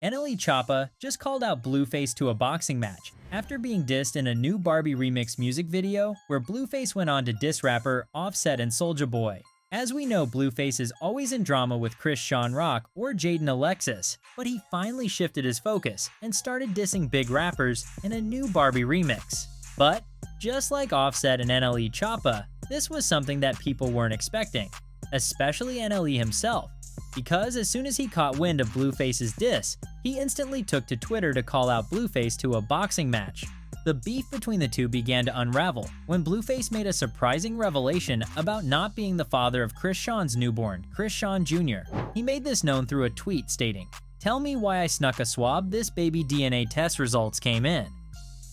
NLE Choppa just called out Blueface to a boxing match after being dissed in a new Barbie remix music video where Blueface went on to diss rapper Offset and Soulja Boy. As we know, Blueface is always in drama with Chrisean or Jaden Alexis, but he finally shifted his focus and started dissing big rappers in a new Barbie remix. But just like Offset and NLE Choppa, this was something that people weren't expecting, especially NLE himself, because as soon as he caught wind of Blueface's diss, he instantly took to Twitter to call out Blueface to a boxing match. The beef between the two began to unravel when Blueface made a surprising revelation about not being the father of Chrisean's newborn, Chrisean Jr. He made this known through a tweet stating, "Tell me why I snuck a swab, this baby DNA test results came in.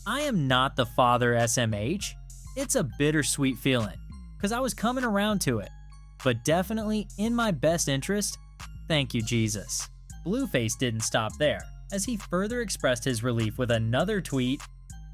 I am not the father SMH. It's a bittersweet feeling, cause I was coming around to it, but definitely in my best interest, thank you Jesus." Blueface didn't stop there, as he further expressed his relief with another tweet,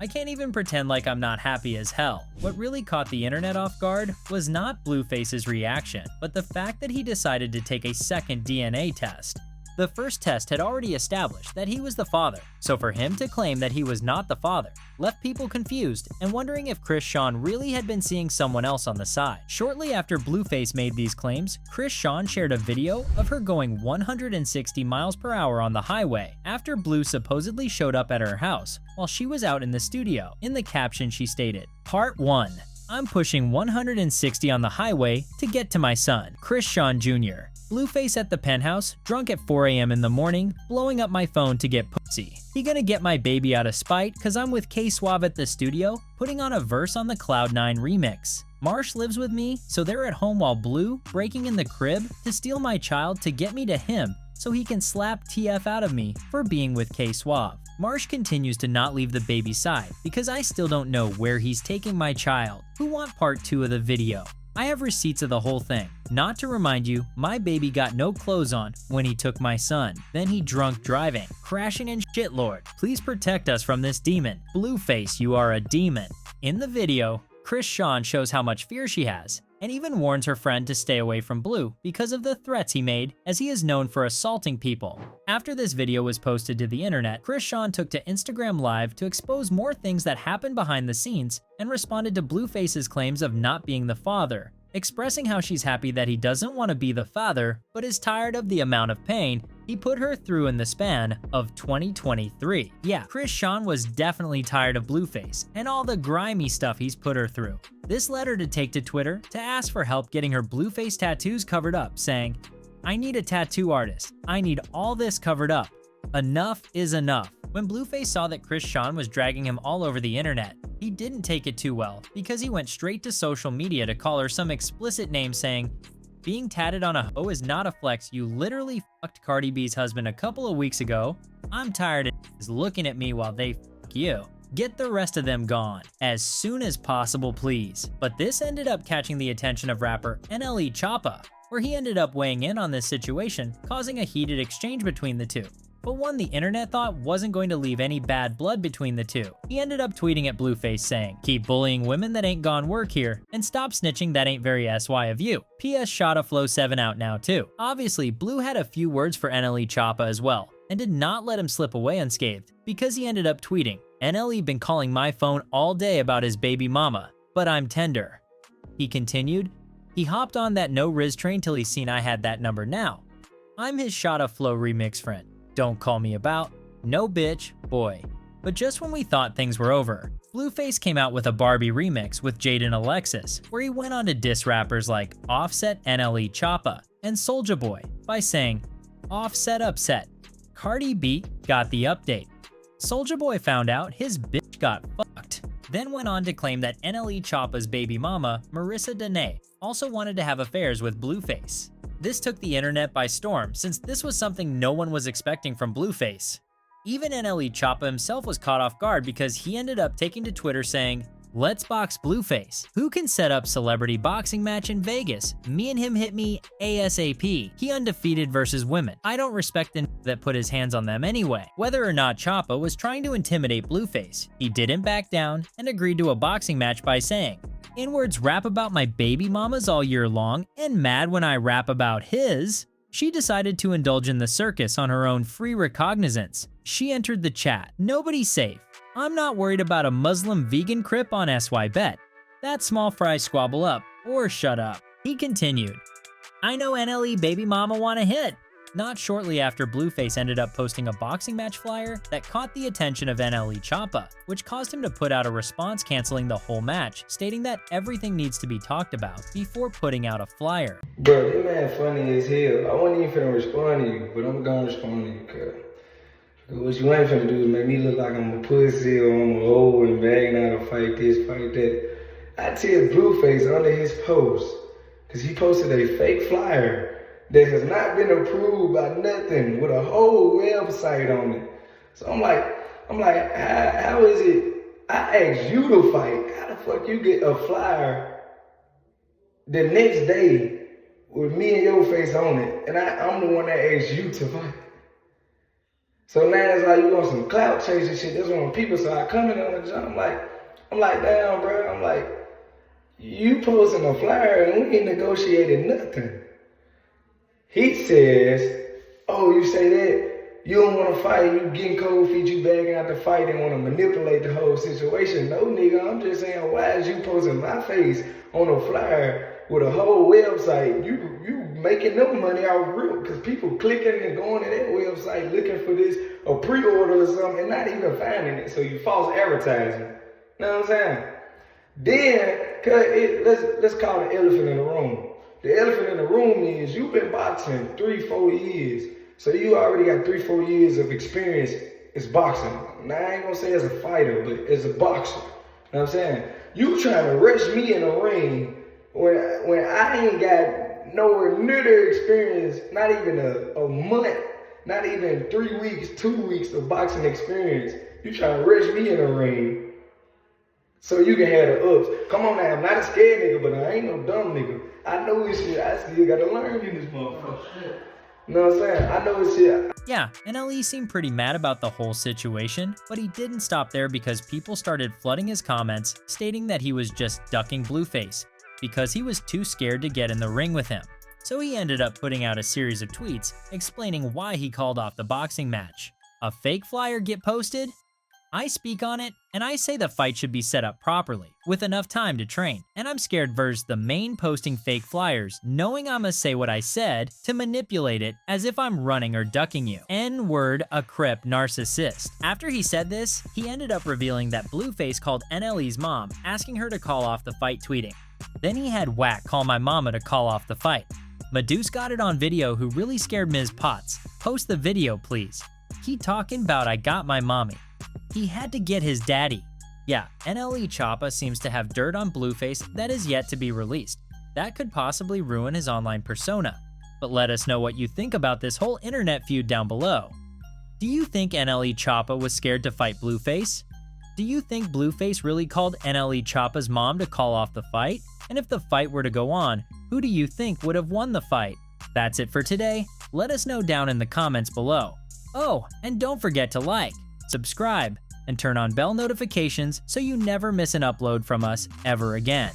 "I can't even pretend like I'm not happy as hell." What really caught the internet off guard was not Blueface's reaction, but the fact that he decided to take a second DNA test. The first test had already established that he was the father, so for him to claim that he was not the father left people confused and wondering if Chrisean really had been seeing someone else on the side. Shortly after Blueface made these claims, Chrisean shared a video of her going 160 miles per hour on the highway after Blue supposedly showed up at her house while she was out in the studio. In the caption she stated, "Part 1. I'm pushing 160 on the highway to get to my son, Chrisean Jr. Blueface at the penthouse, drunk at 4 a.m. in the morning, blowing up my phone to get pussy. He gonna get my baby out of spite cause I'm with K-Suave at the studio, putting on a verse on the Cloud9 remix. Marsh lives with me, so they're at home while Blue breaking in the crib to steal my child to get me to him so he can slap TF out of me for being with K-Suave. Marsh continues to not leave the baby's side because I still don't know where he's taking my child. Who want part 2 of the video? I have receipts of the whole thing. Not to remind you, my baby got no clothes on when he took my son. Then he drunk driving, crashing and shit, Lord. Please protect us from this demon. Blueface, you are a demon." In the video, Chrisean shows how much fear she has and even warns her friend to stay away from Blue because of the threats he made, as he is known for assaulting people. After this video was posted to the internet, Chrisean took to Instagram Live to expose more things that happened behind the scenes and responded to Blueface's claims of not being the father, expressing how she's happy that he doesn't want to be the father but is tired of the amount of pain he put her through in the span of 2023. Yeah, Chrisean was definitely tired of Blueface and all the grimy stuff he's put her through. This led her to take to Twitter to ask for help getting her Blueface tattoos covered up, saying, "I need a tattoo artist. I need all this covered up. Enough is enough." When Blueface saw that Chrisean was dragging him all over the internet, he didn't take it too well because he went straight to social media to call her some explicit name, saying, "Being tatted on a hoe is not a flex. You literally fucked Cardi B's husband a couple of weeks ago. I'm tired of looking at me while they fuck you. Get the rest of them gone as soon as possible, please." But this ended up catching the attention of rapper NLE Choppa, where he ended up weighing in on this situation, causing a heated exchange between the two, but one the internet thought wasn't going to leave any bad blood between the two. He ended up tweeting at Blueface saying, "Keep bullying women that ain't gone work here, and stop snitching that ain't very SY of you. PS shot a Flow 7 out now too." Obviously, Blue had a few words for NLE Choppa as well, and did not let him slip away unscathed, because he ended up tweeting, "NLE been calling my phone all day about his baby mama, but I'm tender." He continued, "He hopped on that no Riz train till he seen I had that number now. I'm his Shot of Flow remix friend. Don't call me about, no bitch, boy." But just when we thought things were over, Blueface came out with a Barbie remix with Jaden Alexis, where he went on to diss rappers like Offset, NLE Choppa, and Soulja Boy by saying, "Offset upset. Cardi B got the update. Soulja Boy found out his bitch got fucked." Then went on to claim that NLE Choppa's baby mama, Marissa Danae, also wanted to have affairs with Blueface. This took the internet by storm, since this was something no one was expecting from Blueface. Even NLE Choppa himself was caught off guard because he ended up taking to Twitter saying, "Let's box Blueface. Who can set up celebrity boxing match in Vegas? Me and him hit me ASAP. He undefeated versus women. I don't respect the that put his hands on them anyway." Whether or not Choppa was trying to intimidate Blueface, he didn't back down and agreed to a boxing match by saying, "In words, rap about my baby mamas all year long and mad when I rap about his." She decided to indulge in the circus on her own free recognizance. She entered the chat, "Nobody's safe. I'm not worried about a Muslim vegan crip on SY Bet. That small fry squabble up, or shut up." He continued, "I know NLE baby mama wanna hit." Not shortly after, Blueface ended up posting a boxing match flyer that caught the attention of NLE Choppa, which caused him to put out a response canceling the whole match, stating that everything needs to be talked about before putting out a flyer. Bro, this man funny as hell. I wasn't even finna respond to you, but I'm gonna respond to you, cuz. What you ain't finna do is make me look like I'm a pussy or I'm old and begging out to fight this, fight that. I tell Blueface under his post, cause he posted a fake flyer that has not been approved by nothing with a whole website on it. So I'm like, how is it? I asked you to fight. How the fuck you get a flyer the next day with me and your face on it? And I'm the one that asked you to fight. So now it's like you want some clout chasing shit. That's what people. So I come in on the job. I'm like, damn, bro. I'm like, you posting a flyer and we ain't negotiated nothing. He says, oh, you say that? You don't want to fight, you getting cold feet, you bagging out the fight and want to manipulate the whole situation. No, nigga, I'm just saying, why is you posting my face on a flyer with a whole website? You making them money out real, because people clicking and going to that website looking for this, a pre-order or something, and not even finding it. So you false advertising. You know what I'm saying? Then, let's call the elephant in the room. The elephant in the room is you've been boxing 3-4 years. So you already got 3-4 years of experience as boxing. Now I ain't gonna say as a fighter, but as a boxer. You know what I'm saying? You trying to rush me in the ring when I ain't got nowhere near the experience, not even a month, not even 3 weeks, 2 weeks of boxing experience. You trying to rush me in the ring so you can have the ups. Come on now, I'm not a scared nigga, but I ain't no dumb nigga. I know this shit. I still gotta learn in this motherfucker. You know what I'm saying? I know this shit. Yeah, NLE seemed pretty mad about the whole situation, but he didn't stop there because people started flooding his comments, stating that he was just ducking Blueface because he was too scared to get in the ring with him. So he ended up putting out a series of tweets explaining why he called off the boxing match. A fake flyer get posted? I speak on it, and I say the fight should be set up properly, with enough time to train, and I'm scared versus the main posting fake flyers, knowing I'ma say what I said to manipulate it as if I'm running or ducking you. N-word a crip narcissist. After he said this, he ended up revealing that Blueface called NLE's mom, asking her to call off the fight, tweeting, "Then he had Whack call my mama to call off the fight. Meduce got it on video who really scared Ms. Potts. Post the video, please. He talking about I got my mommy. He had to get his daddy." Yeah, NLE Choppa seems to have dirt on Blueface that is yet to be released. That could possibly ruin his online persona. But let us know what you think about this whole internet feud down below. Do you think NLE Choppa was scared to fight Blueface? Do you think Blueface really called NLE Choppa's mom to call off the fight? And if the fight were to go on, who do you think would have won the fight? That's it for today. Let us know down in the comments below. Oh, and don't forget to like, subscribe, and turn on bell notifications so you never miss an upload from us ever again.